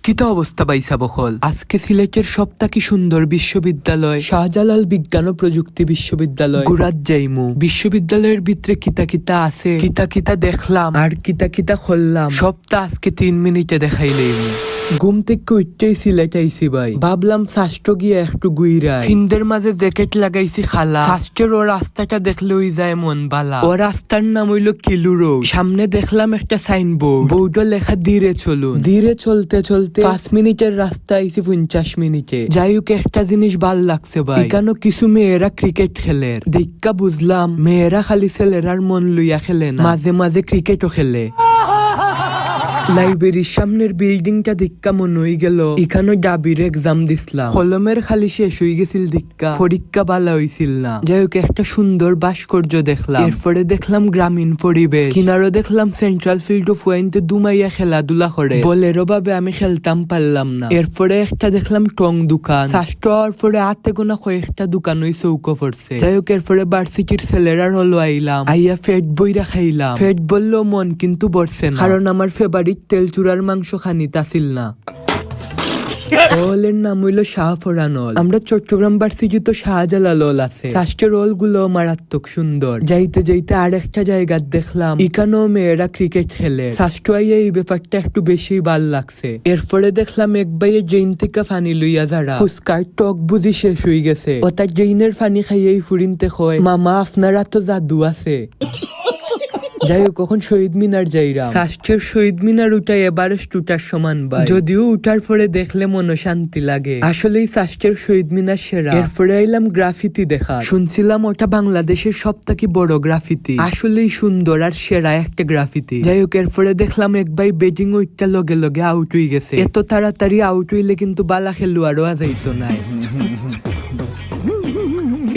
কিতা অবস্থা বাইসা বখল। আজকে সিলেটের সবথেকে সুন্দর বিশ্ববিদ্যালয় শাহজালাল বিজ্ঞান ও প্রযুক্তি বিশ্ববিদ্যালয় গুরাত যাইমু। বিশ্ববিদ্যালয়ের ভিতরে কিতা কিতা আছে, কিতা কিতা দেখলাম আর কিতা কিতা খুললাম, সবটা আজকে 3 মিনিটে দেখাইলেইমু। ঘুম থেকে উঠতেই সিলেট আইছি ভাই, ভাবলাম শাস্ত্র গিয়ে একটু গুইরাই। ফিন্দের মাঝে জ্যাকেট লাগাইছি খালা, শাস্ত্রের ও রাস্তাটা দেখলে ওই যায় মন বালা। ও রাস্তার নাম হইলো কিলু রোড। সামনে দেখলাম একটা সাইনবোর্ড, বোর্ডে লেখা ধীরে চলুন। ধীরে চলতে চলতে 5 মিনিটের রাস্তা আইছি 50 মিনিটে। যাই হোক, একটা জিনিস ভাল লাগছে ভাই, এখানে কিছু মেয়েরা ক্রিকেট খেলে। দেখা বুঝলাম মেয়েরা খালি ছেলেরার মন লইয়া খেলে না, মাঝে মাঝে ক্রিকেটও খেলে। লাইব্রেরির সামনের বিল্ডিংটা দিক্কা মনে হয়ে গেল এখানে ডাবির এক্সাম দিছিলাম। কলমের খালি শেষ হয়ে গেছিল দিক্কা, পরীক্ষা ভালো হয়েছিল না। যাই হোক, একটা সুন্দর ভাস্কর্য দেখলাম। এরপরে দেখলাম গ্রামীণ পরিবেশ, কিনারও দেখলাম সেন্ট্রাল ফিল্ড অফ ওয়াইনতে দুমাইয়া খেলাধুলা করে। বলেরও ভাবে আমি খেলতাম পারলাম না। এরপরে একটা দেখলাম টং দোকান, শাস্ত্র হওয়ার পরে হাতে গোনা কয়েকটা দোকান ওই চৌকো পড়ছে। যাই হোক, এরপরে ভার্সিটির ছেলেরা হলো আইলাম, আইয়া ফেট বইরা খাইলাম। ফেট বললো মন কিন্তু বসছে না, কারণ আমার ফেভারিট তেল চুরার মাংস খানিত আসিল না। হলের নাম হইলো শাহফরান হল। আমরা চট্টগ্রাম ভার্সিটি তো শাহজালাল হল আছে। শাস্ত্রের হল গুলো মারাত্মক সুন্দর। যাইতে যাইতে আর একটা জায়গা দেখলাম এখানেও মেয়েরা ক্রিকেট খেলে। শাস্ত্র এই ব্যাপারটা একটু বেশি ভাল লাগছে। এরপরে দেখলাম এক ভাইয়ের ড্রেন থেকে ফানি লইয়া যারা ফুসকার টক বুঝি শেষ হয়ে গেছে, ও তার ড্রেনের ফানি খাইয়েই ফুরিনতে কয় মামা আপনারা তো জাদু আছে। যাই হোক, কখন শহীদ মিনার যাইরাম। শাস্ত্রের শহীদ মিনার উঠাই এভারেস্ট উঠার সমান ভাই, যদিও উঠার পরে দেখলে মন শান্তি লাগে। আসলেই শাস্ত্রের শহীদ মিনার সেরা। এরপরে আইলাম গ্রাফিতি দেখা। শুনছিলাম ওটা বাংলাদেশের সবথেকে বড় গ্রাফিতি। আসলেই সুন্দর আর সেরা একটা গ্রাফিতি। যাই হোক, এরপরে দেখলাম এক ভাই ব্যাটিং উইকটা লগে লগে আউট হয়ে গেছে। এত তাড়াতাড়ি আউট হইলে কিন্তু বালা খেলুয়ারও যাইতো না।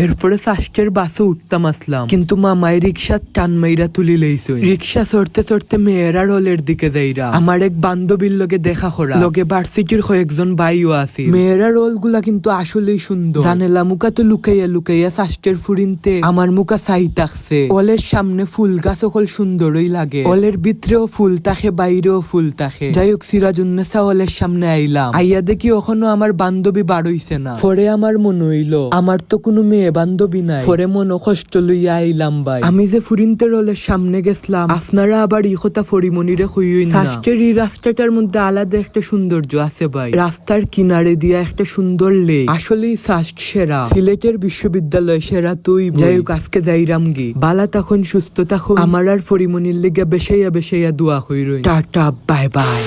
এরপরে শাস্ত্রের বাসে উঠতাম আসলাম, কিন্তু মামাই রিক্সার টান মাইরা তুলি লইছে। রিক্সা চড়তে চড়তে মেয়েরা রোলের দিকে যাইরা আমার এক বান্ধবীর লগে দেখা করা, লগে ভার্সিটির কয়েকজন ভাইও আছে। মেয়েরা রোল গুলা কিন্তু আসলেই সুন্দর। জানেলা মুখা তো লুকাইয়া লুকাইয়া শাস্ত্রের ফুরিনতে আমার মুখা চাই থাকছে। ওলের সামনে ফুল গাছ সকল সুন্দরই লাগে, ওলের ভিতরেও ফুল থাকে বাইরেও ফুল থাকে। যাই হোক, সিরাজুন্নেসা ওলের সামনে আইলাম, আইয়া দেখি ওখানে আমার বান্ধবী বাড়ইছে না। পরে আমার মনে হইলো আমার তো কোনো মেয়ে বান্ধবী নাই। পরে মন কষ্ট লইয়া আইলাম ভাই, আমি যে ফুরিনতে রোলের সামনে গেছিলাম আপনারা আবার ই কথা ফরিমনিরে কইই না। শাস্ত্রের এই রাস্তাটার মধ্যে আলাদা একটা সৌন্দর্য আছে ভাই। রাস্তার কিনারে দিয়া একটা সুন্দর লেক। আসলেই শাস্ত্র সেরা, সিলেটের বিশ্ববিদ্যালয় সেরা তুই। যাই হোক, আজকে যাইরাম গি। বালা তখন সুস্থ থাকুন, আমার আর ফরিমনির লেগে বেশাইয়া বেশাইয়া দোয়া কইরই। Tata, bye bye.